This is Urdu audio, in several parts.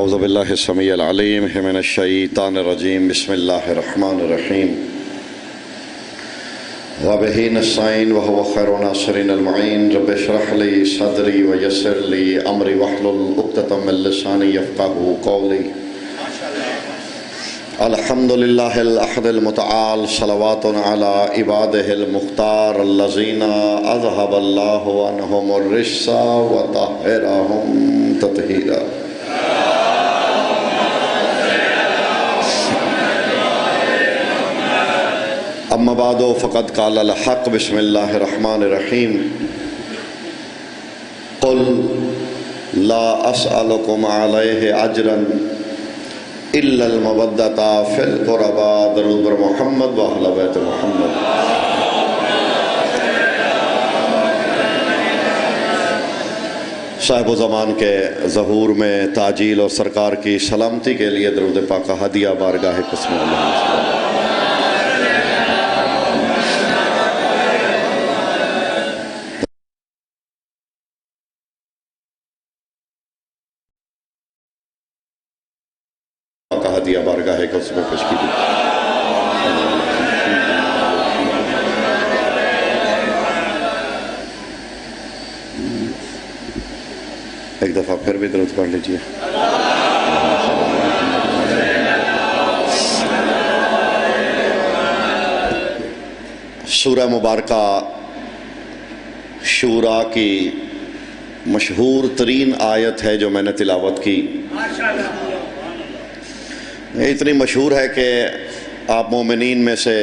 اعوذ باللہ السمیع العلیم من الشیطان الرجیم بسم اللہ الرحمن الرحیم وبہ نستعین وہو خیر الناصرین المعین رب اشرح لی صدری ویسر لی امری واحلل عقدۃ من لسانی یفقہوا قولی الحمدللہ الاحد المتعال صلوات علی عبادہ المختار الذین اذہب اللہ عنہم الرجس وطہرہم تطہیرا. اما بعد فقد قال الحق بسم اللہ الرحمن الرحیم قل لا اسألکم علیہ اجرا الا المودۃ فی القربى. درود بر محمد و اہل بیت محمد. صاحب و زمان کے ظہور میں تعجیل اور سرکار کی سلامتی کے لیے درود پاک کا ہدیہ بارگاہ قسم اللہ کا ہدیہ بارگاہ قسم پیش کیجیے. ایک دفعہ پھر بھی درود پڑھ لیجیے. سورہ مبارکہ شورا کی مشہور ترین آیت ہے جو میں نے تلاوت کی. یہ اتنی مشہور ہے کہ آپ مومنین میں سے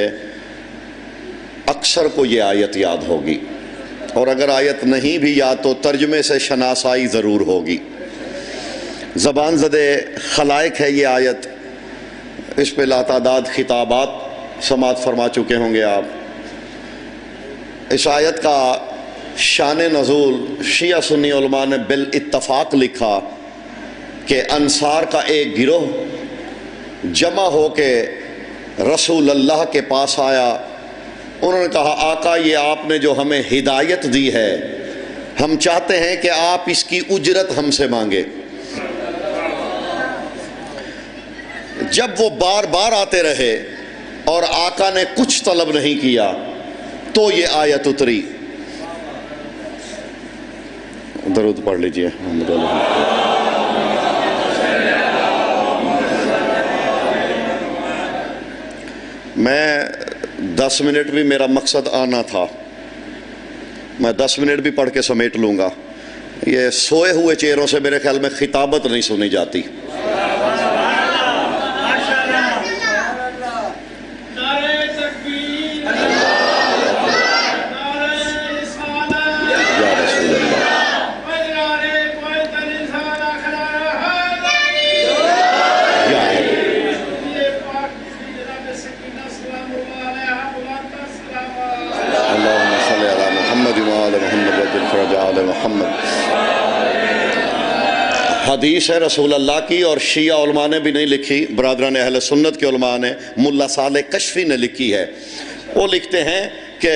اکثر کو یہ آیت یاد ہوگی، اور اگر آیت نہیں بھی یاد تو ترجمے سے شناسائی ضرور ہوگی. زبان زدے خلائق ہے یہ آیت. اس پہ لاتعداد خطابات سماعت فرما چکے ہوں گے آپ. اس آیت کا شان نزول شیعہ سنی علماء نے بالاتفاق لکھا کہ انصار کا ایک گروہ جمع ہو کے رسول اللہ کے پاس آیا. انہوں نے کہا آقا یہ آپ نے جو ہمیں ہدایت دی ہے ہم چاہتے ہیں کہ آپ اس کی اجرت ہم سے مانگے. جب وہ بار بار آتے رہے اور آقا نے کچھ طلب نہیں کیا تو یہ آیت اتری. درود پڑھ لیجئے. میں 10 منٹ بھی میرا مقصد آنا تھا، میں 10 منٹ بھی پڑھ کے سمیٹ لوں گا. یہ سوئے ہوئے چہروں سے میرے خیال میں خطابت نہیں سنی جاتی. حدیث ہے رسول اللہ کی، اور شیعہ علماء نے بھی نہیں لکھی، برادران اہل سنت کے علماء نے. ملا صالح کشفی نے لکھی ہے. وہ لکھتے ہیں کہ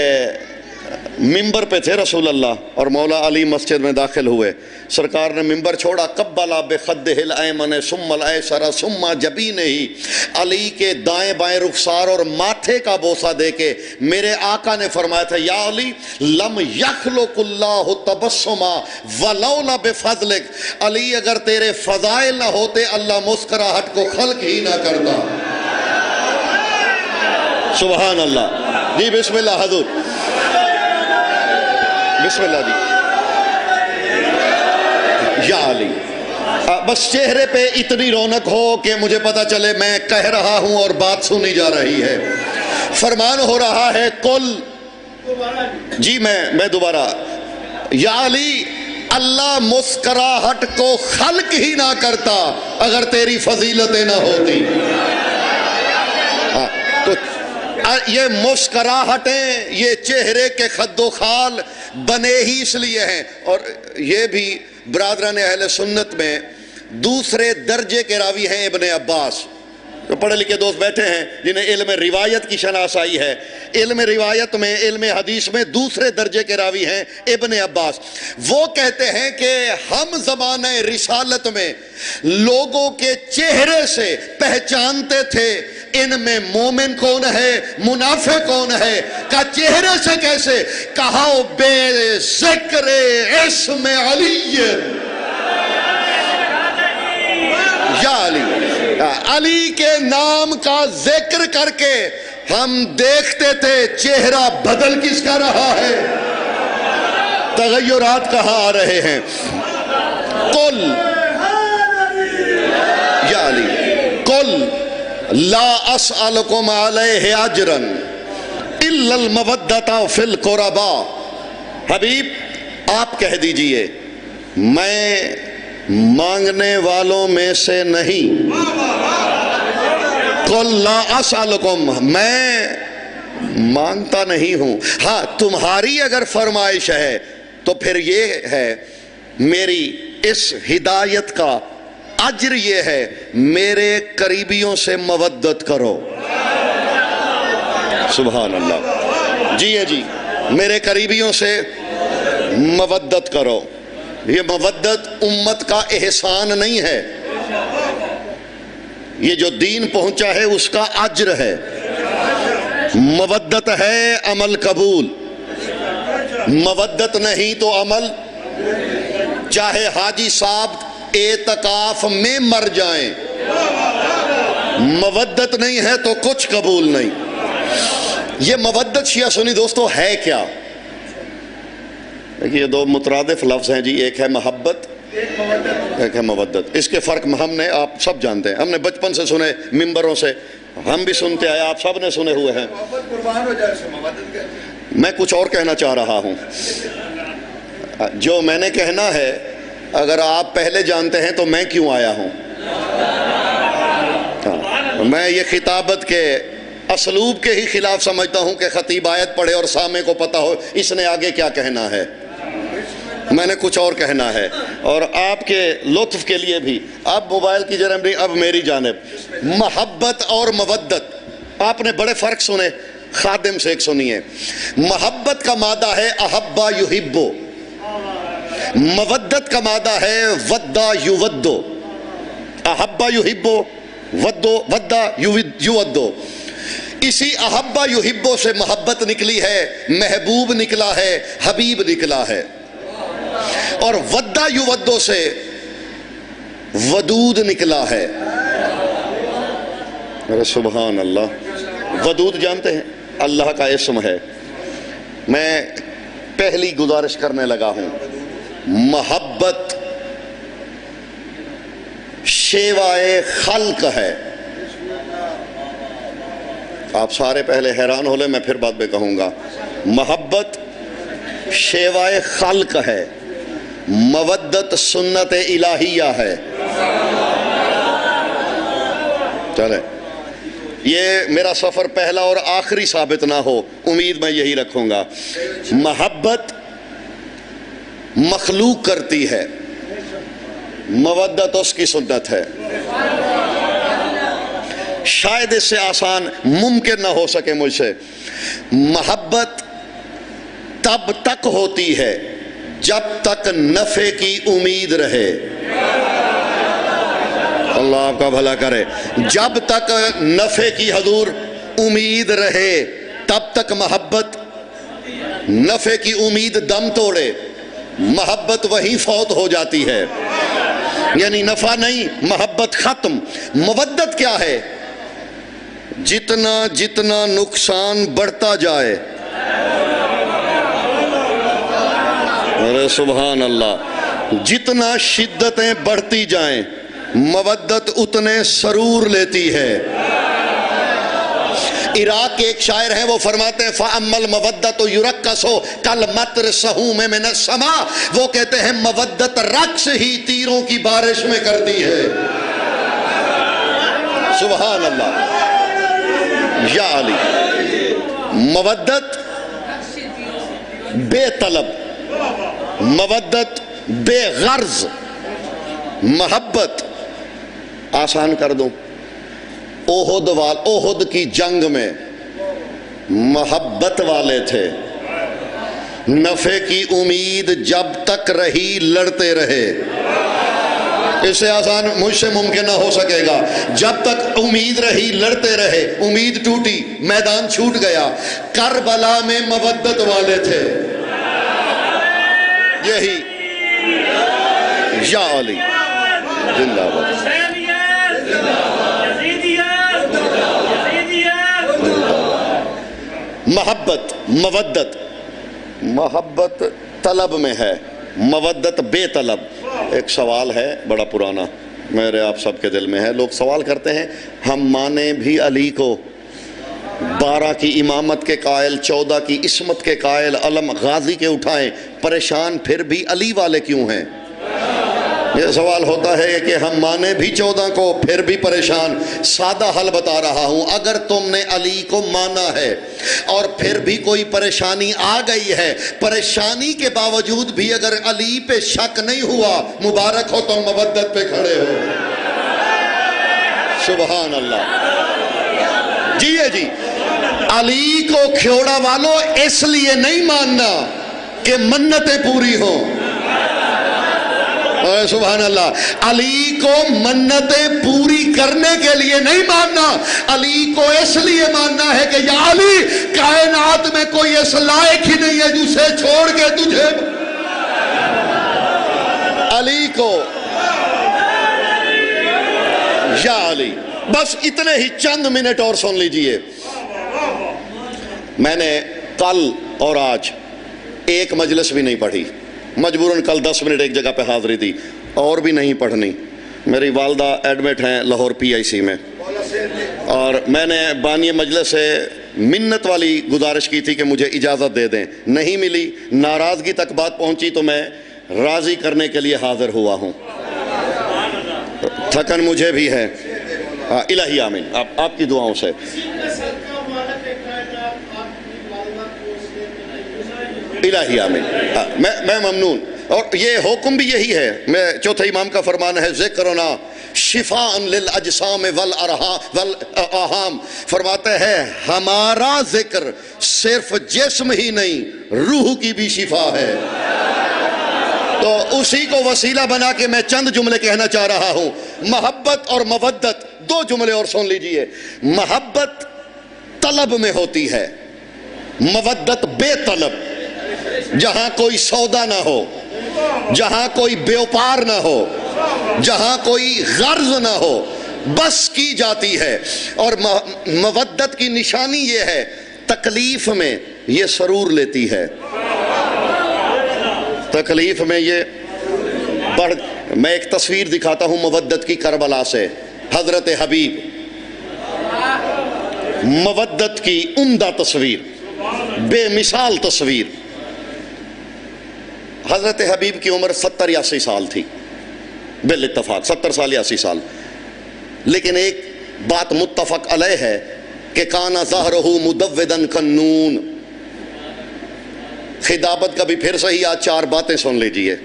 ممبر پہ تھے رسول اللہ اور مولا علی مسجد میں داخل ہوئے. سرکار نے ممبر چھوڑا، قبلا بخدہ الایمن ثم الایسر ثم جبینہ. علی کے دائیں بائیں رخسار اور ماتھے کا بوسہ دے کے میرے آقا نے فرمایا تھا یا علی لم یخلق اللہ تبسما ولولا بفضلک. علی اگر تیرے فضائل نہ ہوتے اللہ مسکراہٹ کو خلق ہی نہ کرتا. سبحان اللہ. جی بسم اللہ حضور. بسم اللہ جی. یا علی بس چہرے پہ اتنی رونق ہو کہ مجھے پتا چلے میں کہہ رہا ہوں اور بات سنی جا رہی ہے. فرمان ہو رہا ہے قل. جی میں دوبارہ. یا علی اللہ مسکراہٹ کو خلق ہی نہ کرتا اگر تیری فضیلتیں نہ ہوتی. تو یہ مسکراہٹیں یہ چہرے کے خد و خال بنے ہی اس لیے ہیں. اور یہ بھی برادران اہل سنت میں دوسرے درجے کے راوی ہیں ابن عباس. تو پڑھے لکھے دوست بیٹھے ہیں جنہیں علم روایت کی شناسائی ہے. علم روایت میں، علم حدیث میں دوسرے درجے کے راوی ہیں ابن عباس. وہ کہتے ہیں کہ ہم زمانہ رسالت میں لوگوں کے چہرے سے پہچانتے تھے ان میں مومن کون ہے، منافق کون ہے. کا چہرے سے کیسے؟ کہا بے ذکر اسم علی یا علی، علی کے نام کا ذکر کر کے ہم دیکھتے تھے چہرہ بدل کس کا رہا ہے، تغیرات کہاں آ رہے ہیں. قل یا علی قل لا اسألکم علیہ اجرا الا المودۃ فی القربا. حبیب آپ کہہ دیجئے میں مانگنے والوں میں سے نہیں. قل لا اسألکم، میں مانگتا نہیں ہوں. ہاں تمہاری اگر فرمائش ہے تو پھر یہ ہے میری اس ہدایت کا اجر یہ ہے میرے قریبیوں سے مودت کرو. سبحان اللہ. جی ہے جی، میرے قریبیوں سے مودت کرو. یہ مودت امت کا احسان نہیں ہے، یہ جو دین پہنچا ہے اس کا اجر ہے. مودت ہے عمل قبول، مودت نہیں تو عمل. چاہے حاجی صاحب اعتکاف میں مر جائیں، مودت نہیں ہے تو کچھ قبول نہیں. یہ مودت شیعہ سنی دوستو ہے کیا؟ یہ دو مترادف لفظ ہیں جی، ایک ہے محبت، ایک ہے مودت. اس کے فرق ہم نے، آپ سب جانتے ہیں، ہم نے بچپن سے سنے، ممبروں سے ہم بھی سنتے آئے، آپ سب نے سنے ہوئے ہیں. میں کچھ اور کہنا چاہ رہا ہوں. جو میں نے کہنا ہے اگر آپ پہلے جانتے ہیں تو میں کیوں آیا ہوں. میں یہ خطابت کے اسلوب کے ہی خلاف سمجھتا ہوں کہ خطیب آیت پڑھے اور سامع کو پتہ ہو اس نے آگے کیا کہنا ہے. میں نے کچھ اور کہنا ہے، اور آپ کے لطف کے لیے بھی. اب موبائل کی جانب نہیں، اب میری جانب. محبت اور مودت آپ نے بڑے فرق سنے. خادم سے ایک سنیے. محبت کا مادہ ہے احبا یحبو، مودت کا مادہ ہے ودا یودو. احبا یحبو، ودا یودو. اسی احبا یحبو سے محبت نکلی ہے، محبوب نکلا ہے، حبیب نکلا ہے. اور ودا یودو سے ودود نکلا ہے. ارے سبحان اللہ. ودود جانتے ہیں اللہ کا اسم ہے. میں پہلی گزارش کرنے لگا ہوں، محبت شیوائے خلق ہے. آپ سارے پہلے حیران ہو لیں، میں پھر بعد میں کہوں گا. محبت شیوائے خلق ہے، مودت سنت الہیہ ہے. چلے یہ میرا سفر پہلا اور آخری ثابت نہ ہو، امید میں یہی رکھوں گا. محبت مخلوق کرتی ہے، مودت اس کی سنت ہے. شاید اس سے آسان ممکن نہ ہو سکے مجھ سے. محبت تب تک ہوتی ہے جب تک نفع کی امید رہے. اللہ آپ کا بھلا کرے. جب تک نفع کی حضور امید رہے تب تک محبت. نفع کی امید دم توڑے محبت وہیں فوت ہو جاتی ہے، یعنی نفع نہیں، محبت ختم. مودت کیا ہے؟ جتنا جتنا نقصان بڑھتا جائے، ارے سبحان اللہ، جتنا شدتیں بڑھتی جائیں مودت اتنے سرور لیتی ہے. عراق کے ایک شاعر ہیں، وہ فرماتے ہیں فَأَمَّا الْمَوَدَّةُ يُرَكَّسُ كَالْمَطْرِ سَهُومِ مِنَ السَّمَاءِ. وہ کہتے ہیں مودت رقص ہی تیروں کی بارش میں کرتی ہے. سبحان اللہ. یا علی. مودت بے طلب، مودت بے غرض. محبت آسان کر دوں، احد کی جنگ میں محبت والے تھے، نفع کی امید جب تک رہی لڑتے رہے۔ اس سے آسان مجھ سے ممکن نہ ہو سکے گا۔ جب تک امید رہی لڑتے رہے، امید ٹوٹی میدان چھوٹ گیا۔ کربلا میں مودت والے تھے، یہی یا علی زندہ باد۔ محبت مودت، محبت طلب میں ہے، مودت بے طلب۔ ایک سوال ہے بڑا پرانا، میرے آپ سب کے دل میں ہے۔ لوگ سوال کرتے ہیں ہم مانے بھی علی کو، 12 کی امامت کے قائل، 14 کی عصمت کے قائل، علم غازی کے اٹھائیں، پریشان پھر بھی علی والے کیوں ہیں؟ یہ سوال ہوتا ہے کہ ہم مانے بھی 14 کو پھر بھی پریشان۔ سادہ حل بتا رہا ہوں، اگر تم نے علی کو مانا ہے اور پھر بھی کوئی پریشانی آ گئی ہے، پریشانی کے باوجود بھی اگر علی پہ شک نہیں ہوا، مبارک ہو، تم مودت پہ کھڑے ہو۔ سبحان اللہ۔ جی جی، علی کو کھیوڑا والوں اس لیے نہیں ماننا کہ منتیں پوری ہوں۔ سبحان اللہ۔ علی کو منتیں پوری کرنے کے لیے نہیں ماننا، علی کو اس لیے ماننا ہے کہ یا علی، کائنات میں کوئی اس لائق ہی نہیں ہے جسے چھوڑ کے تجھے۔ علی کو یا علی، بس اتنے ہی چند منٹ اور سن لیجئے۔ میں نے کل اور آج ایک مجلس بھی نہیں پڑھی، مجبوراً کل 10 منٹ ایک جگہ پہ حاضری دی، اور بھی نہیں پڑھنی۔ میری والدہ ایڈمٹ ہیں لاہور PIC میں، اور میں نے بانی مجلس سے منت والی گزارش کی تھی کہ مجھے اجازت دے دیں، نہیں ملی، ناراضگی تک بات پہنچی، تو میں راضی کرنے کے لیے حاضر ہوا ہوں۔ تھکن مجھے بھی ہے، الہی آمین، آپ کی دعاؤں سے۔ الہی آمین، میں ممنون۔ اور یہ حکم بھی یہی ہے، میں چوتھے امام کا فرمان ہے، ذکرنا شفاء للاجسام والآہام، فرماتے ہیں ہمارا ذکر صرف جسم ہی نہیں، روح کی بھی شفا ہے۔ تو اسی کو وسیلہ بنا کے میں چند جملے کہنا چاہ رہا ہوں۔ محبت اور مودت، 2 جملے اور سن لیجئے۔ محبت طلب میں ہوتی ہے، مودت بے طلب، جہاں کوئی سودا نہ ہو، جہاں کوئی بیوپار نہ ہو، جہاں کوئی غرض نہ ہو، بس کی جاتی ہے۔ اور مودت کی نشانی یہ ہے، تکلیف میں یہ سرور لیتی ہے، تکلیف میں یہ میں ایک تصویر دکھاتا ہوں مودت کی کربلا سے۔ حضرت حبیب، مودت کی عمدہ تصویر، بے مثال تصویر۔ حضرت حبیب کی عمر 70 یا 80 سال تھی، بالاتفاق 70 سال یا 80 سال، لیکن ایک بات متفق علیہ ہے کہ کانا ظہرہ مدودن کنون۔ خطابت کا بھی پھر صحیح، آج 4 باتیں سن لیجئے۔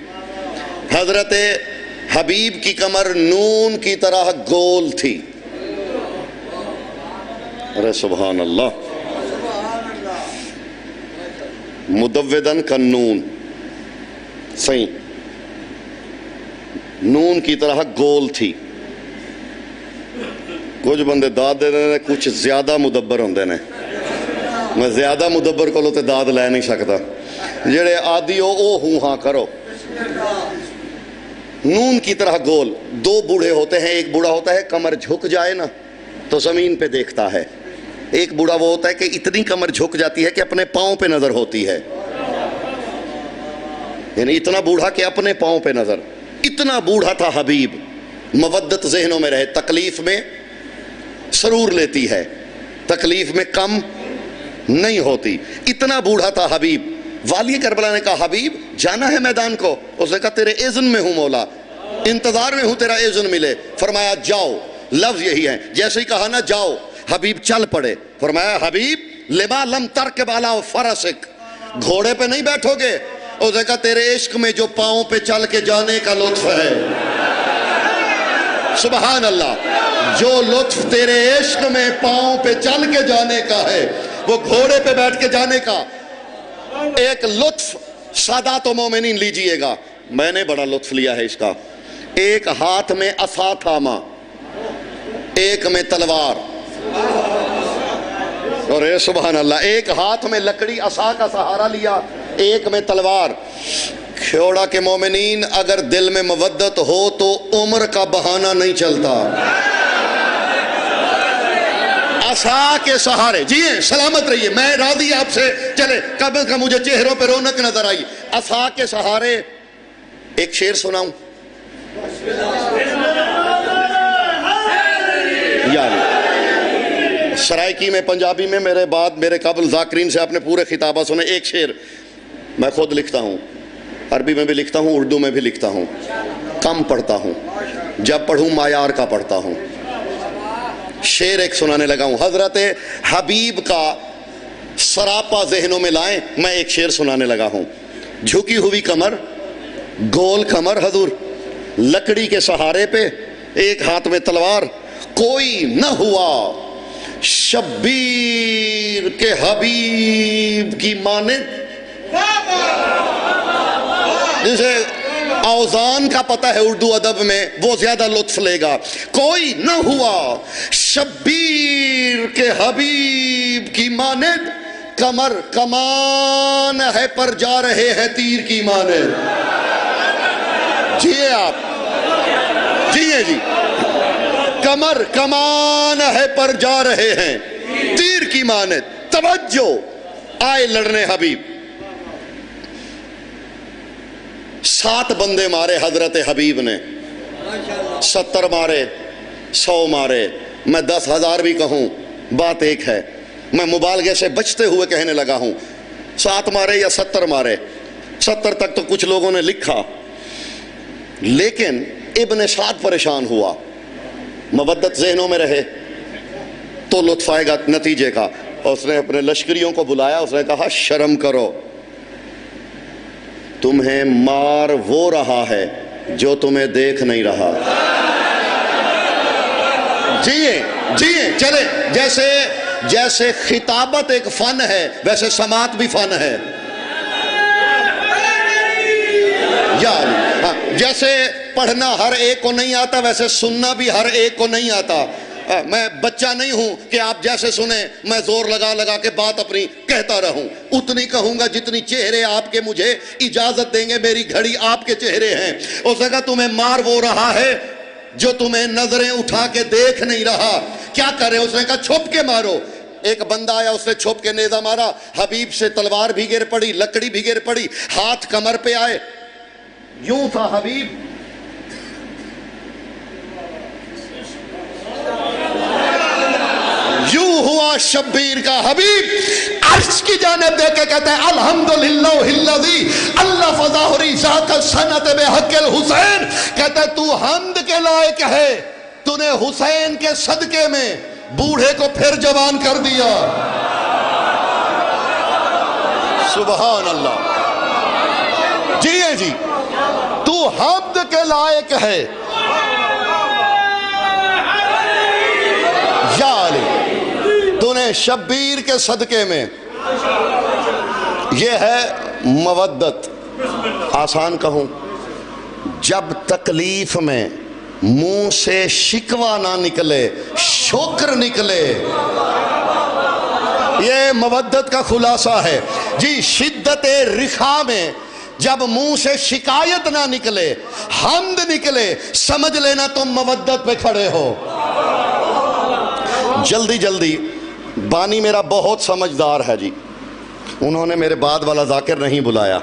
حضرت حبیب کی کمر نون کی طرح گول تھی۔ ارے سبحان اللہ، مدودن کنون، صحیح، نون کی طرح گول تھی۔ کچھ بندے داد دے دے، کچھ زیادہ مدبر ہوندے نے، میں زیادہ مدبر کو تے داد لے نہیں سکتا، جڑے عادی ہو او ہوں ہاں کرو۔ نون کی طرح گول، 2 بوڑھے ہوتے ہیں، ایک بوڑھا ہوتا ہے کمر جھک جائے نا تو زمین پہ دیکھتا ہے، ایک بوڑھا وہ ہوتا ہے کہ اتنی کمر جھک جاتی ہے کہ اپنے پاؤں پہ نظر ہوتی ہے، یعنی اتنا بوڑھا کہ اپنے پاؤں پہ نظر۔ اتنا بوڑھا تھا حبیب، مودت ذہنوں میں رہے، تکلیف میں سرور لیتی ہے، تکلیف میں کم نہیں ہوتی۔ اتنا بوڑھا تھا حبیب۔ والی کربلا نے کہا حبیب جانا ہے میدان کو؟ اس نے کہا تیرے اذن میں ہوں مولا، انتظار میں ہوں تیرا اذن ملے۔ فرمایا جاؤ، لفظ یہی ہے، جیسے ہی کہا نا جاؤ، حبیب چل پڑے۔ فرمایا حبیب لما لم ترکب علی فرسک، گھوڑے پہ نہیں بیٹھو گے؟ اس نے کہا تیرے عشق میں جو پاؤں پہ چل کے جانے کا لطف ہے۔ سبحان اللہ. جو لطف تیرے عشق میں پاؤں پہ چل کے جانے کا ہے، وہ گھوڑے پہ بیٹھ کے جانے کا. ایک لطف سادات و مومنین لیجئے گا، میں نے بڑا لطف لیا ہے اس کا. ایک ہاتھ میں عصا تھاما، ایک میں تلوار. اور سبحان اللہ، ایک ہاتھ میں لکڑی عصا کا سہارا لیا، ایک میں تلوار. کھوڑا کے مومنین، اگر دل میں مودت ہو تو عمر کا بہانہ نہیں چلتا. عصا کے سہارے جیئے، سلامت رہیے، میں راضی آپ سے. چلے کم از کم مجھے چہروں پہ رونق نظر آئی. عصا کے سہارے. ایک شعر سناؤں؟ یعنی سرائکی میں، پنجابی میں، میرے بعد میرے قبل ذاکرین سے آپ نے پورے خطابہ سنے. ایک شعر میں خود لکھتا ہوں، عربی میں بھی لکھتا ہوں، اردو میں بھی لکھتا ہوں. کم پڑھتا ہوں، جب پڑھوں معیار کا پڑھتا ہوں. شعر ایک سنانے لگا ہوں، حضرت حبیب کا سراپا ذہنوں میں لائیں. میں ایک شعر سنانے لگا ہوں. جھکی ہوئی کمر، گول کمر حضور، لکڑی کے سہارے پہ، ایک ہاتھ میں تلوار. کوئی نہ ہوا شبیر کے حبیب کی مانند. جسے اوزان کا پتہ ہے اردو ادب میں، وہ زیادہ لطف لے گا. کوئی نہ ہوا شبیر کے حبیب کی مانند، کمر کمان ہے پر جا رہے ہیں تیر کی مانند. جیئے آپ، جیئے جی. کمر کمان ہے پر جا رہے ہیں تیر کی مانند. توجہ، آئے لڑنے حبیب. 7 بندے مارے حضرت حبیب نے، 70 مارے، 100 مارے. میں 10,000 بھی کہوں بات ایک ہے. میں مبالغے سے بچتے ہوئے کہنے لگا ہوں. 7 مارے یا 70 مارے، 70 تک تو کچھ لوگوں نے لکھا، لیکن ابن سعد پریشان ہوا. مودت ذہنوں میں رہے تو لطف آئے گا نتیجے کا. اس نے اپنے لشکریوں کو بلایا، اس نے کہا شرم کرو، تمہیں مار وہ رہا ہے جو تمہیں دیکھ نہیں رہا. جیئے جیئے چلے. جیسے خطابت ایک فن ہے، ویسے سماعت بھی فن ہے. جیسے پڑھنا ہر ایک کو نہیں آتا، ویسے سننا بھی ہر ایک کو نہیں آتا. میں بچہ نہیں ہوں کہ آپ جیسے سنیں میں زور لگا لگا کے بات اپنی کہتا رہوں. اتنی کہوں گا جتنی چہرے آپ کے مجھے اجازت دیں گے. میری گھڑی آپ کے چہرے ہیں. اس نے کہا تمہیں مار وہ رہا ہے جو تمہیں نظریں اٹھا کے دیکھ نہیں رہا. کیا کرے؟ اس نے کہا چھپ کے مارو. ایک بندہ آیا، اس نے چھپ کے نیزہ مارا. حبیب سے تلوار بھی گر پڑی، لکڑی بھی گر پڑی، ہاتھ کمر پہ آئے. یوں تھا حبیب، یوں ہوا شبیر کا حبیب. عرش کی جانب دیکھ کے کہتا ہے الحمدللہ الذی الف ظہری ذاک السنت بحق الحسین. کہتا ہے تو حمد کے لائق ہے، تو نے حسین کے صدقے میں بوڑھے کو پھر جوان کر دیا. سبحان اللہ. جیئے جی، تو حمد کے لائق ہے یا علی، تو نے شبیر کے صدقے میں. یہ ہے مودت. آسان کہوں، جب تکلیف میں منہ سے شکوہ نہ نکلے، شکر نکلے. یہ مودت کا خلاصہ ہے جی. شدت رخا میں جب منہ سے شکایت نہ نکلے، حمد نکلے، سمجھ لینا تم مودت پہ کھڑے ہو. جلدی جلدی، بانی میرا بہت سمجھدار ہے جی، انہوں نے میرے بعد والا ذاکر نہیں بلایا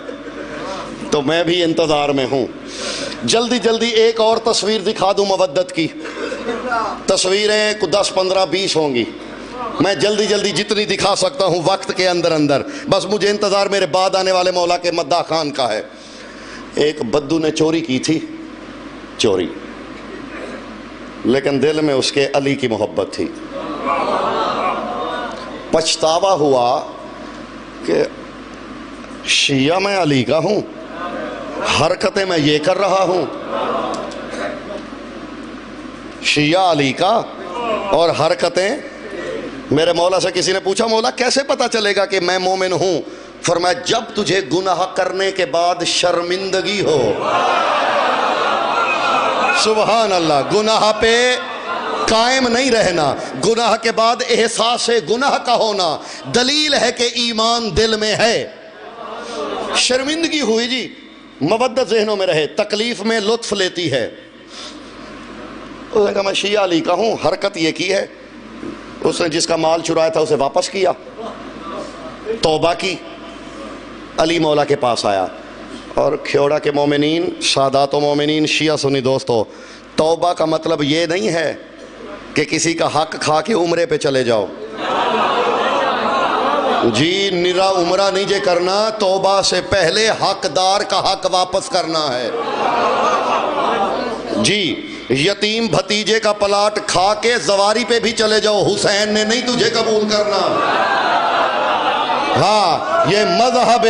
تو میں بھی انتظار میں ہوں. جلدی جلدی ایک اور تصویر دکھا دوں مودت کی. تصویریں 10 15 20 ہوں گی. میں جلدی جلدی جتنی دکھا سکتا ہوں وقت کے اندر اندر. بس مجھے انتظار میرے بعد آنے والے مولا کے مداح خان کا ہے. ایک بدو نے چوری کی تھی، چوری، لیکن دل میں اس کے علی کی محبت تھی. پچھتاوا ہوا کہ شیعہ میں علی کا ہوں، حرکتیں میں یہ کر رہا ہوں. شیعہ علی کا اور حرکتیں. میرے مولا سے کسی نے پوچھا مولا کیسے پتا چلے گا کہ میں مومن ہوں؟ فرمایا جب تجھے گناہ کرنے کے بعد شرمندگی ہو. سبحان اللہ. گناہ پہ قائم نہیں رہنا، گناہ کے بعد احساس گناہ کا ہونا دلیل ہے کہ ایمان دل میں ہے. شرمندگی ہوئی جی، مودت ذہنوں میں رہے، تکلیف میں لطف لیتی ہے. اس نے کہا میں شیعہ علی کا ہوں، حرکت یہ کی ہے اس نے جس کا مال چرایا تھا اسے واپس کیا، توبہ کی. علی مولا کے پاس آیا. اور کھیوڑا کے مومنین، سادات و مومنین، شیعہ سنی دوستو، توبہ کا مطلب یہ نہیں ہے کہ کسی کا حق کھا کے عمرے پہ چلے جاؤ. جی نرا عمرہ نہیں جے کرنا، توبہ سے پہلے حقدار کا حق واپس کرنا ہے. جی یتیم بھتیجے کا پلاٹ کھا کے زواری پہ بھی چلے جاؤ، حسین نے نہیں تجھے قبول کرنا. ہاں یہ مذہب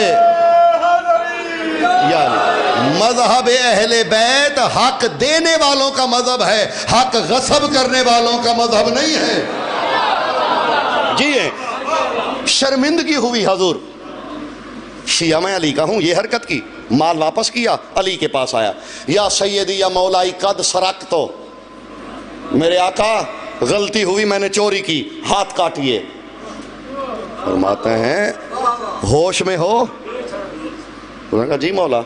یعنی مذہب اہل بیت حق دینے والوں کا مذہب ہے، حق غصب کرنے والوں کا مذہب نہیں ہے. جی شرمندگی ہوئی حضور، شیعہ میں علی کا ہوں، یہ حرکت کی، مال واپس کیا. علی کے پاس آیا، یا سیدی یا مولائی قد سرقت، تو میرے آقا غلطی ہوئی، میں نے چوری کی، ہاتھ کاٹیے. فرماتے ہیں ہوش میں ہو؟ اس نے کہا جی مولا.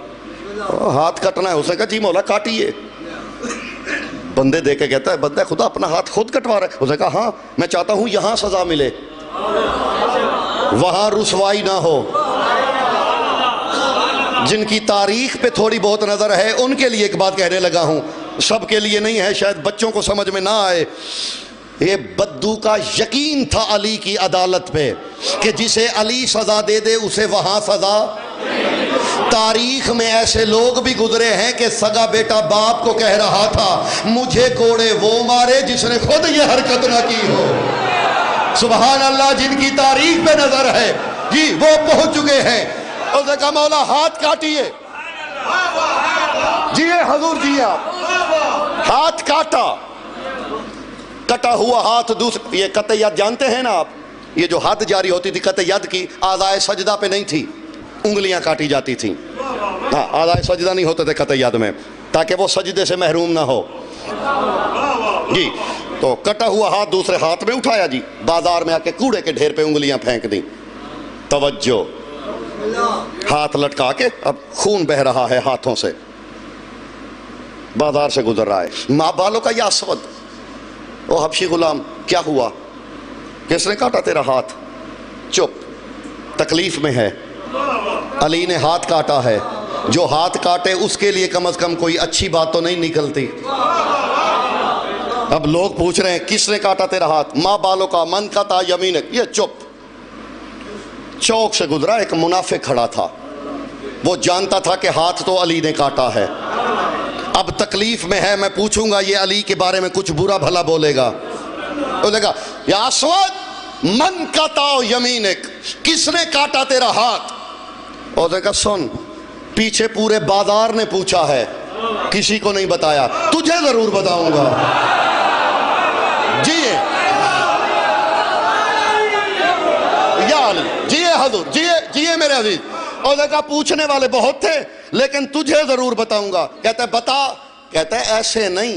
ہاتھ کٹنا ہے؟ اس نے کہا جی مولا کاٹیے. بندے دے کے کہتا ہے بندہ خدا اپنا ہاتھ خود کٹوا رہا ہے. اس نے کہا ہاں میں چاہتا ہوں یہاں سزا ملے، وہاں رسوائی نہ ہو. جن کی تاریخ پہ تھوڑی بہت نظر ہے ان کے لیے ایک بات کہنے لگا ہوں، سب کے لیے نہیں ہے، شاید بچوں کو سمجھ میں نہ آئے. یہ بدو کا یقین تھا علی کی عدالت پہ کہ جسے علی سزا دے دے اسے وہاں سزا. تاریخ میں ایسے لوگ بھی گزرے ہیں کہ سگا بیٹا باپ کو کہہ رہا تھا مجھے کوڑے وہ مارے جس نے خود یہ حرکت نہ کی ہو. سبحان اللہ. جن کی تاریخ پہ نظر ہے جی وہ پہنچ چکے ہیں. اس نے کہا مولا ہاتھ کاٹیے. جی حضور جی آپ ہاتھ کاٹا. کٹا ہوا ہاتھ دوسرے، یہ قطع ید جانتے ہیں نا آپ، یہ جو حد جاری ہوتی تھی قطع ید کی، اعضائے سجدہ پہ نہیں تھی، انگلیاں کاٹی جاتی تھیں. ہاں اعضائے سجدہ نہیں ہوتے تھے قطع ید میں تاکہ وہ سجدے سے محروم نہ ہو. جی تو کٹا ہوا ہاتھ دوسرے ہاتھ میں اٹھایا جی، بازار میں آ کے کوڑے کے ڈھیر پہ انگلیاں پھینک دیں. توجہ، ہاتھ لٹکا کے اب خون بہ رہا ہے ہاتھوں سے، بازار سے گزر رہا ہے. ماں بالوں کا یا اسود، او حبشی غلام کیا ہوا؟ کس نے کاٹا تیرا ہاتھ؟ چپ، تکلیف میں ہے. علی نے ہاتھ کاٹا ہے، جو ہاتھ کاٹے اس کے لیے کم از کم کوئی اچھی بات تو نہیں نکلتی. اب لوگ پوچھ رہے ہیں کس نے کاٹا تیرا ہاتھ؟ ماں بالوں کا، من قطع یمینک. یہ چپ. چوک سے گزرا، ایک منافق کھڑا تھا، وہ جانتا تھا کہ ہاتھ تو علی نے کاٹا ہے. اب تکلیف میں ہے، میں پوچھوں گا یہ علی کے بارے میں کچھ برا بھلا بولے گا. اس نے کہا یا اسود من قطع یمینک، کس نے کاٹا تیرا ہاتھ؟ اس نے کہا سن، پیچھے پورے بازار نے پوچھا ہے، کسی کو نہیں بتایا، تجھے ضرور بتاؤں گا. جی یا علی، جی حضور، جی میرے عزیز. اور نے کہا پوچھنے والے بہت تھے لیکن تجھے ضرور بتاؤں گا. کہتا ہے بتا. کہتا ہے ایسے نہیں.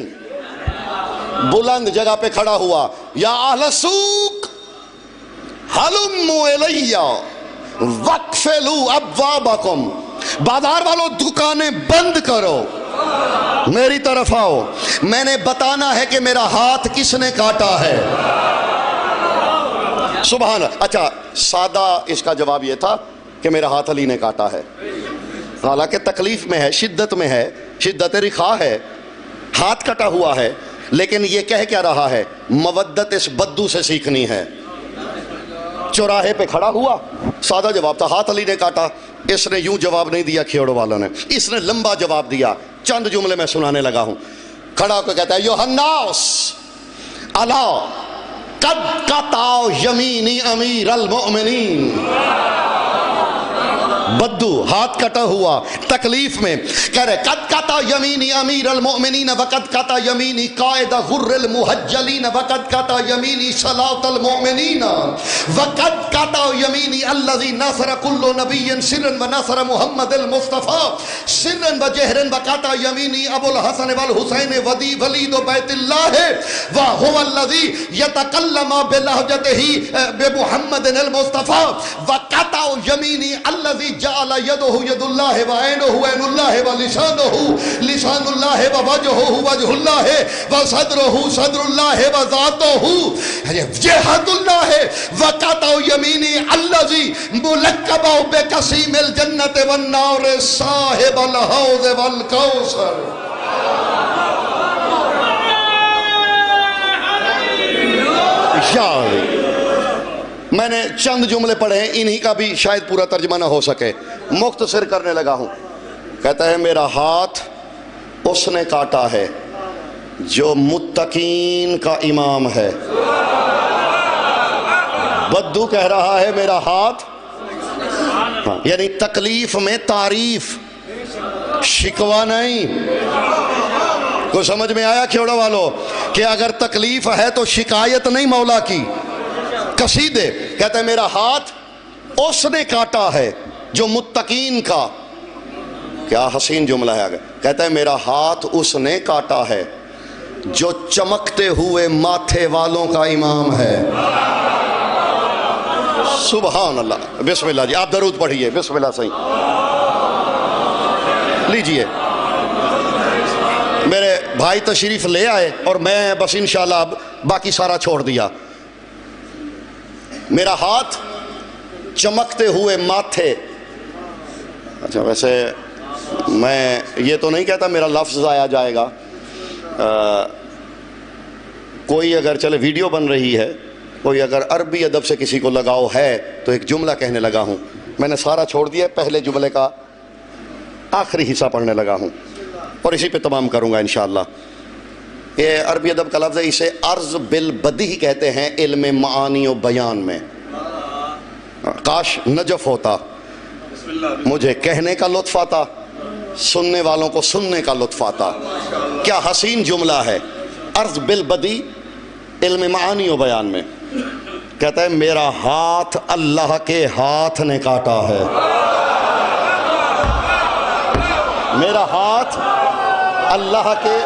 بلند جگہ پہ کھڑا ہوا، یا اہل السوق ہلموا الی واقفلوا ابوابکم، بازار والوں دکانیں بند کرو، میری طرف آؤ، میں نے بتانا ہے کہ میرا ہاتھ کس نے کاٹا ہے. سبحان اللہ. اچھا سادہ اس کا جواب یہ تھا کہ میرا ہاتھ علی نے کاٹا ہے، حالانکہ تکلیف میں ہے، شدت میں ہے، شدت رخا ہے، ہاتھ کٹا ہوا ہے، لیکن یہ کہہ کیا رہا ہے؟ مودت اس بدو سے سیکھنی ہے. چوراہے پہ کھڑا ہوا، سادہ جواب تھا ہاتھ علی نے کاٹا. اس نے یوں جواب نہیں دیا کھیوڑوں والوں نے، اس نے لمبا جواب دیا. چند جملے میں سنانے لگا ہوں. کھڑا ہو کے کہتا ہے یوحناس الا قد قطع یمینی امیر المؤمنین. بدو ہاتھ کٹا ہوا تکلیف میں کہہ رہے قد قطع یمینی امیر المؤمنین وقد قطع یمینی قائد غر المحجلین وقد قطع یمینی صلاۃ المؤمنین وقد قطع یمینی الذی نصر کل نبی سرا ونصر محمد المصطفیٰ سرا وجہرا وقطع یمینی ابو الحسن والحسین ودی ولید بیت اللہ وهو الذی یتکلم بلہجتہ بمحمد المصطفیٰ وقطع یمینی الذی جعل یدہ ید اللہ وعینہ عین اللہ ولسانہ لسان اللہ ووجہہ وجہ اللہ وصدرہ صدر اللہ وذاتہ جہت اللہ وقطع یمینی الذی ملقب بقسیم الجنت والنار صاحب الحوض والکوثر. میں نے چند جملے پڑھے ہیں، انہی کا بھی شاید پورا ترجمہ نہ ہو سکے، مختصر کرنے لگا ہوں. کہتا ہے میرا ہاتھ اس نے کاٹا ہے جو متقین کا امام ہے. بدو کہہ رہا ہے میرا ہاتھ، یعنی تکلیف میں تعریف، شکوہ نہیں. کوئی سمجھ میں آیا کھیوڑا والو کہ اگر تکلیف ہے تو شکایت نہیں مولا کی، قصیدے. کہتا ہے میرا ہاتھ اس نے کاٹا ہے جو متقین کا. کیا حسین جملہ ہے. آگے کہتا ہے میرا ہاتھ اس نے کاٹا ہے جو چمکتے ہوئے ماتھے والوں کا امام ہے. سبحان اللہ. بسم اللہ جی، آپ درود پڑھیے. بسم اللہ. صحیح لیجئے. میرے بھائی تشریف لے آئے اور میں بس انشاءاللہ اب باقی سارا چھوڑ دیا. میرا ہاتھ چمکتے ہوئے ماتھے. اچھا ویسے میں یہ تو نہیں کہتا میرا لفظ آیا جائے گا. کوئی اگر چلے ویڈیو بن رہی ہے، کوئی اگر عربی ادب سے کسی کو لگاؤ ہے تو ایک جملہ کہنے لگا ہوں. میں نے سارا چھوڑ دیا، پہلے جملے کا آخری حصہ پڑھنے لگا ہوں اور اسی پہ تمام کروں گا انشاءاللہ. یہ عربی ادب کا لفظ ہے، اسے عرض بالبدیہہ کہتے ہیں علم معانی و بیان میں. کاش نجف ہوتا، مجھے کہنے کا لطف آتا، سننے والوں کو سننے کا لطف آتا. کیا حسین جملہ ہے. عرض بالبدیہہ علم معانی و بیان میں کہتا ہے میرا ہاتھ اللہ کے ہاتھ نے کاٹا ہے. میرا ہاتھ اللہ کے،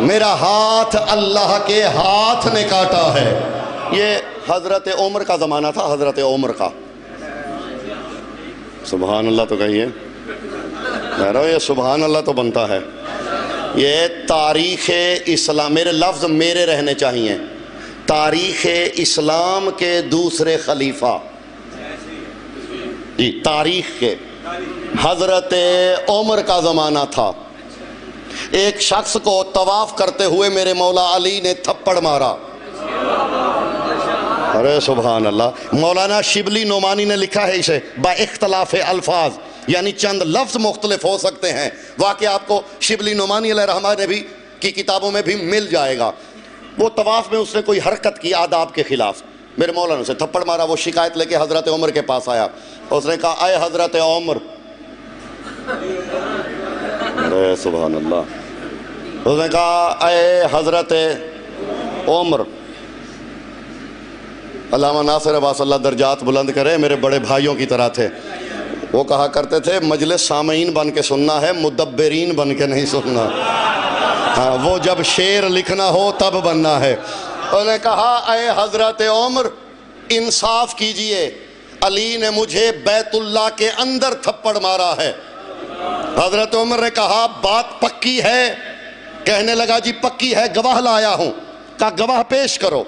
میرا ہاتھ اللہ کے ہاتھ نے کاٹا ہے. یہ حضرت عمر کا زمانہ تھا، حضرت عمر کا. سبحان اللہ تو کہیے. یہ سبحان اللہ تو بنتا ہے. یہ تاریخ اسلام، میرے لفظ میرے رہنے چاہیے. تاریخ اسلام کے دوسرے خلیفہ، جی تاریخ کے، حضرت عمر کا زمانہ تھا. ایک شخص کو طواف کرتے ہوئے میرے مولا علی نے تھپڑ مارا. ارے سبحان اللہ. مولانا شبلی نعمانی نے لکھا ہے اسے با اختلاف الفاظ، یعنی چند لفظ مختلف ہو سکتے ہیں. واقعہ آپ کو شبلی نعمانی علیہ رحمہ نے بھی کی کتابوں میں بھی مل جائے گا. وہ طواف میں اس نے کوئی حرکت کی آداب کے خلاف، میرے مولانا سے تھپڑ مارا. وہ شکایت لے کے حضرت عمر کے پاس آیا. اس نے کہا اے حضرت عمر. ارے سبحان اللہ. اس نے کہا اے حضرت عمر. علامہ ناصر عباس اللہ درجات بلند کرے، میرے بڑے بھائیوں کی طرح تھے. وہ کہا کرتے تھے مجلس سامعین بن کے سننا ہے، مدبرین بن کے نہیں سننا. ہاں، وہ جب شعر لکھنا ہو تب بننا ہے. انہوں نے کہا اے حضرت عمر انصاف کیجئے، علی نے مجھے بیت اللہ کے اندر تھپڑ مارا ہے. حضرت عمر نے کہا بات پکی ہے. کہنے لگا جی پکی ہے، گواہ لایا ہوں. کہا گواہ پیش کرو.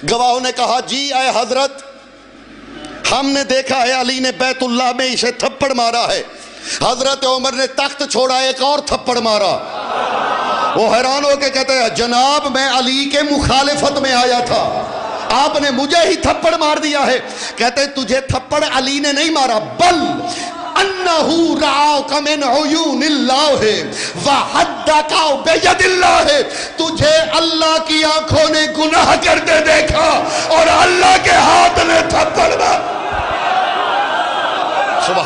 گواہوں نے کہا جی اے حضرت ہم نے دیکھا ہے علی نے بیت اللہ میں اسے تھپڑ مارا ہے. حضرت عمر نے تخت چھوڑا، ایک اور تھپڑ مارا. وہ حیران ہو کے کہتے ہیں جناب میں علی کے مخالفت میں آیا تھا، آپ نے مجھے ہی تھپڑ مار دیا ہے. کہتے تجھے تھپڑ علی نے نہیں مارا، بل انہو رعاک من عیون اللہ وحدک بید اللہ، تجھے اللہ کی آنکھوں نے گناہ کرتے دیکھا اور اللہ کے ہاتھ نے تھپڑ مارا.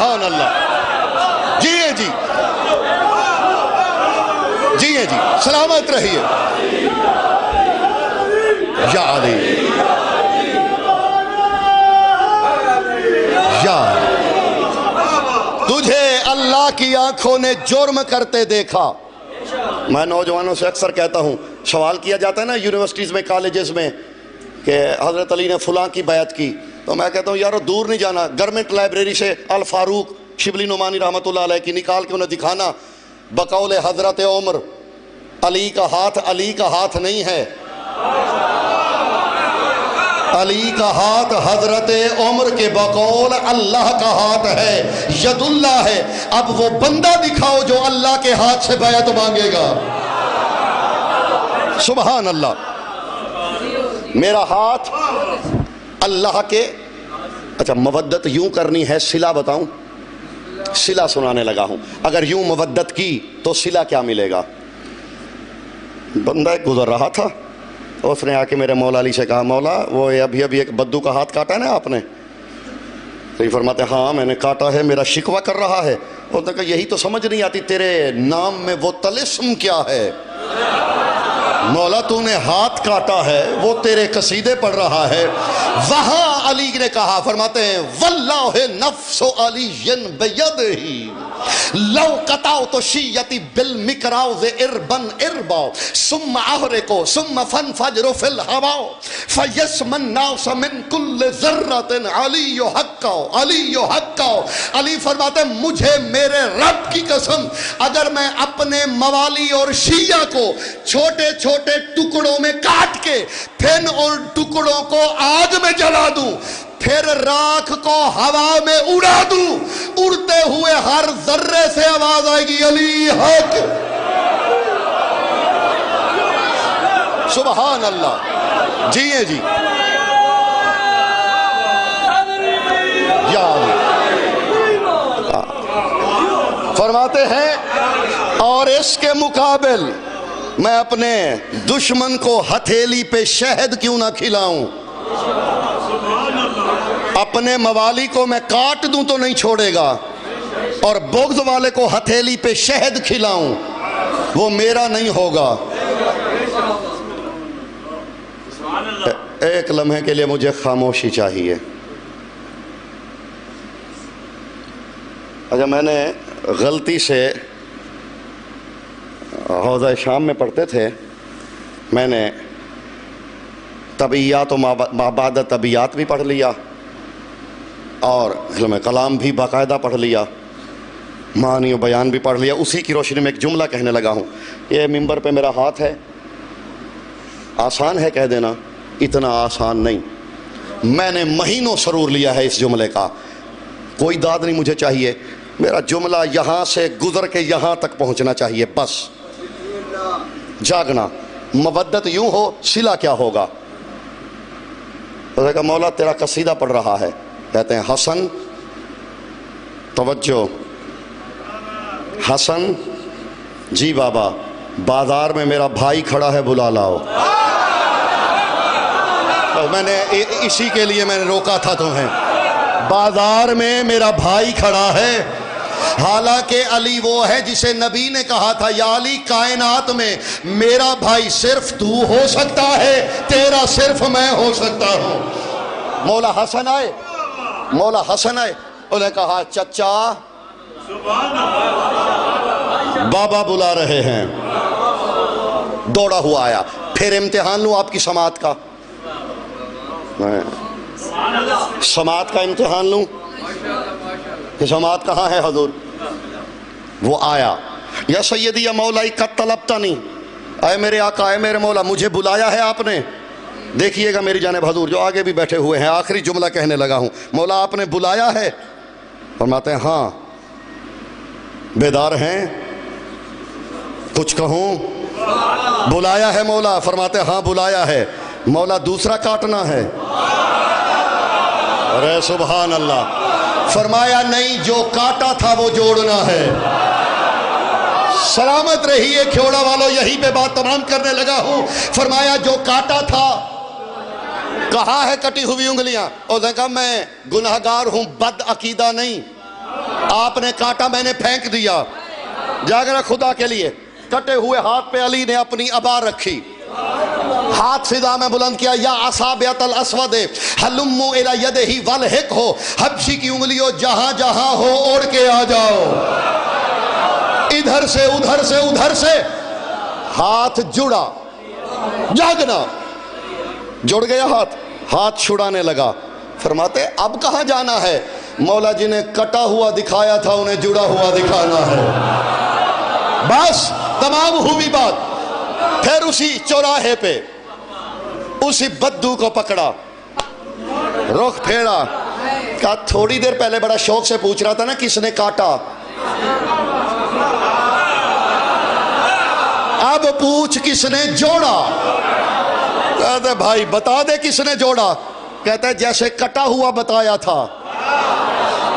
سبحان اللہ. جیے جی جیے جی, سلامت رہیے. یا علی یا تجھے اللہ کی آنکھوں نے جرم کرتے دیکھا. میں نوجوانوں سے اکثر کہتا ہوں, سوال کیا جاتا ہے نا یونیورسٹیز میں, کالجز میں, کہ حضرت علی نے فلاں کی بیعت کی, تو میں کہتا ہوں یارو دور نہیں جانا, گورنمنٹ لائبریری سے الفاروق شبلی نعمانی رحمۃ اللہ علیہ کی نکال کے انہیں دکھانا, بقول حضرت عمر, علی کا ہاتھ نہیں ہے, علی کا ہاتھ حضرت عمر کے بقول اللہ کا ہاتھ ہے, ید اللہ ہے. اب وہ بندہ دکھاؤ جو اللہ کے ہاتھ سے بیعت مانگے گا. سبحان اللہ. میرا ہاتھ اللہ کے. اچھا, مودت یوں کرنی ہے, صلہ بتاؤں, صلہ سنانے لگا ہوں. اگر یوں مودت کی تو صلہ کیا ملے گا؟ بندہ ایک گزر رہا تھا, اس نے آ کے میرے مولا علی سے کہا, مولا وہ ابھی ایک بدو کا ہاتھ کاٹا ہے نا آپ نے؟ تو یہ فرماتے ہاں میں نے کاٹا ہے, میرا شکوہ کر رہا ہے. اس نے کہا یہی تو سمجھ نہیں آتی تیرے نام میں وہ طلسم کیا ہے. مولا تو نے ہاتھ کاٹا ہے, وہ تیرے قصیدے پڑھ رہا ہے. وہاں علی نے کہا, فرماتے ہیں واللہ نفس علی بیدہی لو قطعت شیتی بالمکراؤ اربن ارباؤ ثم احرقو ثم فنفجر فی الہواؤ فیسم الناس من کل ذرۃ علی حقاؤ علی حقاؤ. علی فرماتے ہیں مجھے میرے رب کی قسم, اگر میں اپنے موالی اور شیعہ کو چھوٹے چھوٹے ٹکڑوں میں کاٹ کے پھر ان ٹکڑوں کو آگ میں جلا دوں, پھر راکھ کو ہوا میں اڑا دوں, اڑتے ہوئے ہر ذرے سے آواز آئے گی علی حق. سبحان اللہ. جیے جی یا فرماتے ہیں, اور اس کے مقابل میں اپنے دشمن کو ہتھیلی پہ شہد کیوں نہ کھلاؤں. اپنے موالی کو میں کاٹ دوں تو نہیں چھوڑے گا, اور بغض والے کو ہتھیلی پہ شہد کھلاؤں, وہ میرا نہیں ہوگا. ایک لمحے کے لیے مجھے خاموشی چاہیے. اچھا, میں نے غلطی سے حوضہ شام میں پڑھتے تھے, میں نے طبیعیات و مابعد طبیعیات بھی پڑھ لیا, اور علم کلام بھی باقاعدہ پڑھ لیا, معنی و بیان بھی پڑھ لیا. اسی کی روشنی میں ایک جملہ کہنے لگا ہوں. یہ ممبر پہ میرا ہاتھ ہے, آسان ہے کہہ دینا, اتنا آسان نہیں. میں نے مہینوں سرور لیا ہے اس جملے کا, کوئی داد نہیں مجھے چاہیے. میرا جملہ یہاں سے گزر کے یہاں تک پہنچنا چاہیے بس. جاگنا, مودت یوں ہو, صلہ کیا ہوگا؟ تو کہا مولا تیرا قصیدہ پڑھ رہا ہے. کہتے ہیں حسن, توجہ, حسن جی بابا, بازار میں میرا بھائی کھڑا ہے, بلا لاؤ. میں نے اسی کے لیے میں نے روکا تھا تمہیں. بازار میں میرا بھائی کھڑا ہے. حالانکہ علی وہ ہے جسے نبی نے کہا تھا یا علی کائنات میں میرا بھائی صرف تو ہو سکتا ہے, تیرا صرف میں ہو سکتا ہوں. مولا حسن آئے, مولا حسن آئے, انہوں نے کہا چچا بابا بلا رہے ہیں. دوڑا ہوا آیا. پھر امتحان لوں آپ کی سماعت کا, سماعت کا امتحان لوں کہ سماعت کہاں ہے حضور. وہ آیا, یا سیدی یا مولائی قد طلبتنی, اے میرے آقا, اے میرے مولا, مجھے بلایا ہے آپ نے. دیکھیے گا میری جانب حضور جو آگے بھی بیٹھے ہوئے ہیں. آخری جملہ کہنے لگا ہوں, مولا آپ نے بلایا ہے؟ فرماتے ہیں ہاں. بیدار ہیں؟ کچھ کہوں؟ بلایا ہے مولا. فرماتے ہیں ہاں بلایا ہے. مولا دوسرا کاٹنا ہے؟ ارے سبحان اللہ. فرمایا نہیں, جو کاٹا تھا وہ جوڑنا ہے. سلامت رہیے کھوڑا والو, یہی پہ بات تمام کرنے لگا ہوں. فرمایا جو کاٹا تھا, کہاں ہے کٹی ہوئی انگلیاں؟ اور نے کہا میں گناہگار ہوں, بد عقیدہ نہیں. آپ نے کاٹا، میں نے پھینک دیا۔ جاگرا خدا کے لیے، کٹے ہوئے ہاتھ پہ علی نے اپنی ابا رکھی، ہاتھ فضا میں بلند کیا، یا اصابعۃ الاسود ہلموا الی یدہ والحق ہو، حبشی کی انگلیوں جہاں جہاں ہو اوڑ کے آ جاؤ، ادھر سے ادھر سے ادھر سے۔ ہاتھ جڑا، جاگنا، جڑ گیا ہاتھ چھڑانے لگا۔ فرماتے اب کہاں جانا ہے؟ مولا جی نے کٹا ہوا دکھایا تھا، انہیں جڑا ہوا دکھانا ہے۔ بس تمام ہوئی بات۔ پھر اسی چوراہے پہ اسی بدو کو پکڑا، رخ پھیرا، کہا تھوڑی دیر پہلے بڑا شوق سے پوچھ رہا تھا نا کس نے کاٹا، اب پوچھ کس نے جوڑا۔ کہتے بھائی بتا دے کس نے جوڑا۔ کہتا ہے جیسے کٹا ہوا بتایا تھا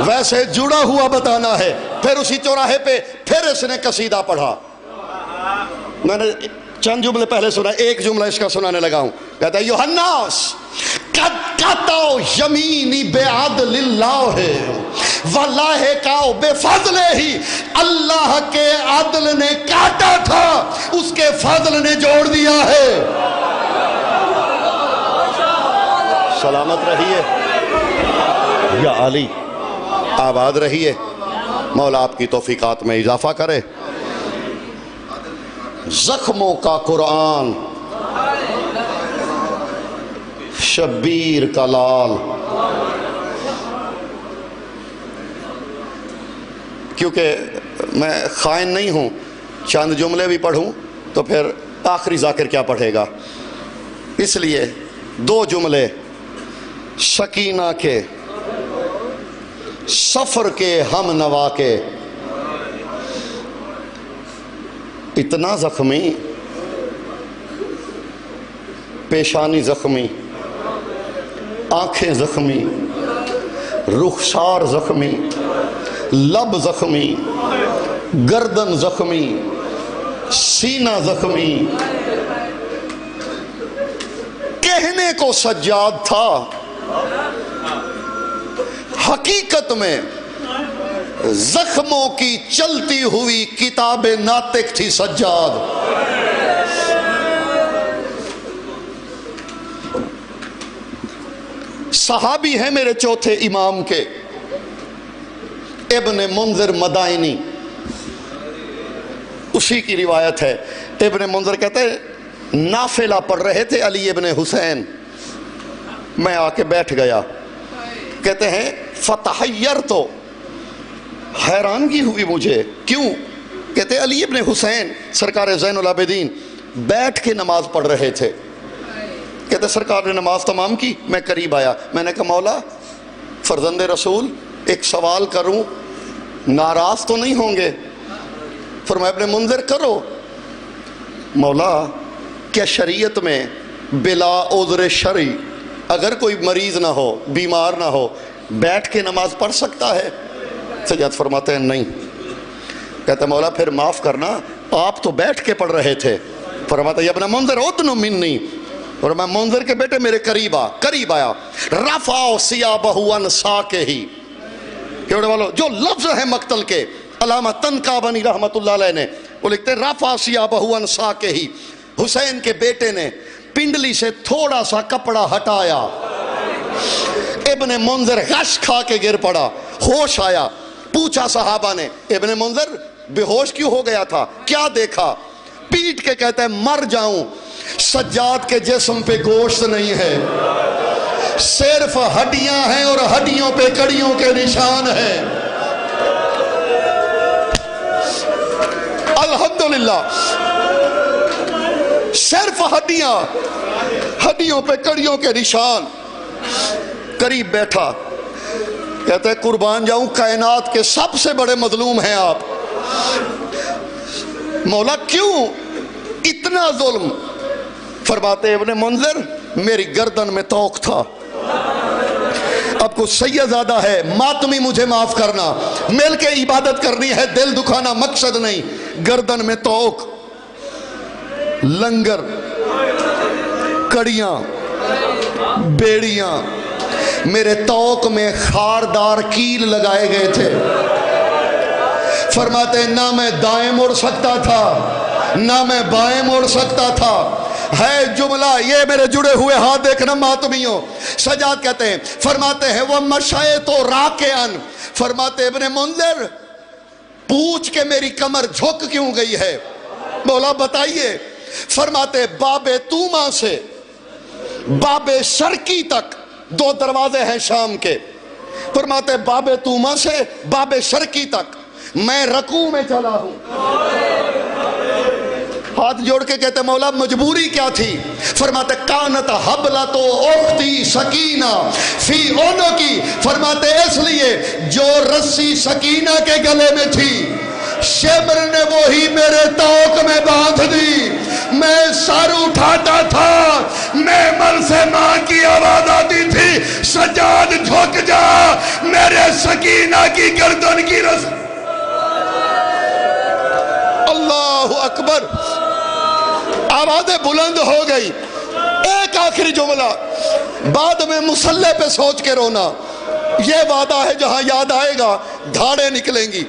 ویسے جڑا ہوا بتانا ہے۔ پھر اسی چوراہے پہ پھر اس نے قصیدہ پڑھا۔ میں نے چند جملے پہلے سنا، ایک جملہ اس کا سنانے لگا ہوں۔ کہتا ہے یوحناس قد قطعوا یمینی بعدل اللہ ولاحقوا بفضلہ، اللہ کے عدل نے کاٹا تھا، اس کے فضل نے جوڑ دیا ہے۔ سلامت رہیے یا علی، آباد رہیے، مولا آپ کی توفیقات میں اضافہ کرے۔ زخموں کا قرآن، شبیر کا لال۔ کیونکہ میں خائن نہیں ہوں، چند جملے بھی پڑھوں تو پھر آخری ذاکر کیا پڑھے گا، اس لیے دو جملے سکینہ کے، سفر کے، ہم نوا کے۔ اتنا زخمی، پیشانی زخمی، آنکھیں زخمی، رخسار زخمی، لب زخمی، گردن زخمی، سینہ زخمی، کہنے کو سجاد تھا، حقیقت میں زخموں کی چلتی ہوئی کتاب ناطق تھی سجاد۔ صحابی ہے میرے چوتھے امام کے، ابن منذر مدائنی، اسی کی روایت ہے۔ ابن منذر کہتے ہیں نافلہ پڑھ رہے تھے علی ابن حسین، میں آ کے بیٹھ گیا۔ کہتے ہیں فتحیر، تو حیرانگی ہوئی مجھے، کیوں؟ کہتے ہیں علی ابن حسین سرکار زین العابدین بیٹھ کے نماز پڑھ رہے تھے۔ کہتے سرکار نے نماز تمام کی، میں قریب آیا، میں نے کہا مولا فرزند رسول ایک سوال کروں، ناراض تو نہیں ہوں گے؟ فرمایا ابن منذر کرو۔ مولا کیا شریعت میں بلا عذر شرعی اگر کوئی مریض نہ ہو، بیمار نہ ہو، بیٹھ کے نماز پڑھ سکتا ہے؟ سجاد فرماتے ہیں نہیں۔ کہتا مولا پھر معاف کرنا، آپ تو بیٹھ کے پڑھ رہے تھے۔ فرماتا یا ابن منذر ادنو منی، اور میں منذر کے بیٹے میرے قریب آیا، رفع ثیابہ عن ساقہ، کیوڑے والو جو لفظ ہے مقتل کے، علامہ تنکابنی رحمت اللہ علیہ نے وہ لکھتے ہیں رفع ثیابہ عن ساقہ، حسین کے بیٹے نے پنڈلی سے تھوڑا سا کپڑا ہٹایا، ابن منذر غش کھا کے گر پڑا، ہوش آیا، پوچھا صحابہ نے ابن منذر بے ہوش کیوں ہو گیا تھا، کیا دیکھا؟ پیٹ کے کہتا ہے مر جاؤں، سجاد کے جسم پہ گوشت نہیں ہے، صرف ہڈیاں ہیں اور ہڈیوں پہ کڑیوں کے نشان ہیں۔ الحمدللہ، صرف ہڈیاں، ہڈیوں پہ کڑیوں کے نشان۔ قریب بیٹھا، کہتا ہے قربان جاؤں کائنات کے سب سے بڑے مظلوم ہیں آپ، مولا کیوں اتنا ظلم؟ فرماتے ابن منذر میری گردن میں توق تھا، اب کچھ سید زیادہ ہے، ماتمی مجھے معاف کرنا، مل کے عبادت کرنی ہے، دل دکھانا مقصد نہیں۔ گردن میں توق، لنگر، کڑیاں، بیڑیاں، میرے توق میں خاردار کیل لگائے گئے تھے، فرماتے ہیں نہ میں دائیں مڑ سکتا تھا نہ میں بائیں مڑ سکتا تھا. ہے جملہ یہ میرے جڑے ہوئے ہاتھ دیکھنا ماتمیوں. سجاد کہتے ہیں فرماتے ہیں وہ مشائے تو راکعن. فرماتے ابن منذر پوچھ کے میری کمر جھک کیوں گئی ہے؟ مولا بتائیے. فرماتے باب توما سے باب شرقی تک 2 دروازے ہیں شام کے. فرماتے باب توما سے باب شرقی تک میں رکوع میں چلا ہوں. ہاتھ جوڑ کے کہتے مولا مجبوری کیا تھی؟ فرماتے کانت حبلۃ اختی سکینہ فی عنقی. فرماتے اس لیے جو رسی سکینہ کے گلے میں تھی شمر نے وہی میرے توق میں باندھ دی. میں سر اٹھاتا تھا میمن سے ماں کی آواز آتی تھی سجاد جھک جا میرے سکینہ کی گردن کی رسی. اللہ اکبر. آوازیں بلند ہو گئی. ایک آخری جملہ بعد میں مصلے پہ سوچ کے رونا. یہ وعدہ ہے جہاں یاد آئے گا دھاڑیں نکلیں گی.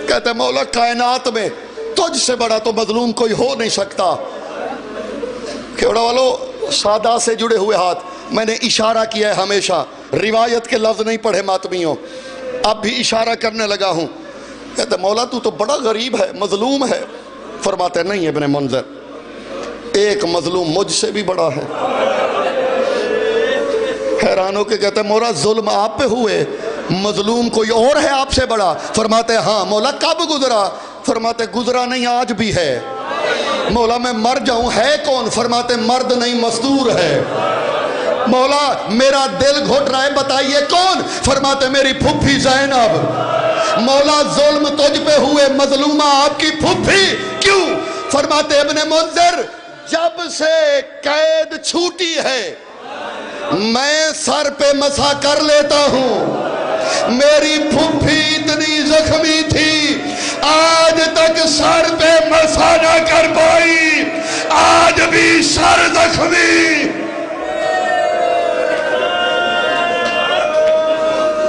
کہتے مولا کائنات میں تجھ سے بڑا تو مظلوم کوئی ہو نہیں سکتا. کھیوڑا والو سادہ سے جڑے ہوئے ہاتھ. میں نے اشارہ کیا ہے ہمیشہ روایت کے لفظ نہیں پڑھے ماتمیوں. اب بھی اشارہ کرنے لگا ہوں. کہتے مولا تو بڑا غریب ہے مظلوم ہے. فرماتے نہیں ابن منذر ایک مظلوم مجھ سے بھی بڑا ہے. حیران ہو کے کہتے مولا ظلم آپ پہ ہوئے مظلوم کوئی اور ہے آپ سے بڑا؟ فرماتے ہاں. مولا کب گزرا؟ فرماتے گزرا نہیں آج بھی ہے. مولا میں مر جاؤں ہے کون؟ فرماتے مرد نہیں مزدور ہے. مولا میرا دل گھٹ رہا ہے بتائیے کون؟ فرماتے میری پھپھی زینب. مولا ظلم تجھ پہ ہوئے مظلومہ آپ کی پھپھی کیوں؟ فرماتے ابن منذر جب سے قید چھوٹی ہے میں سر پہ مسا کر لیتا ہوں. میری پھپھی اتنی زخمی تھی آج تک سر پہ مسا نہ کر پائی. آج بھی سر زخمی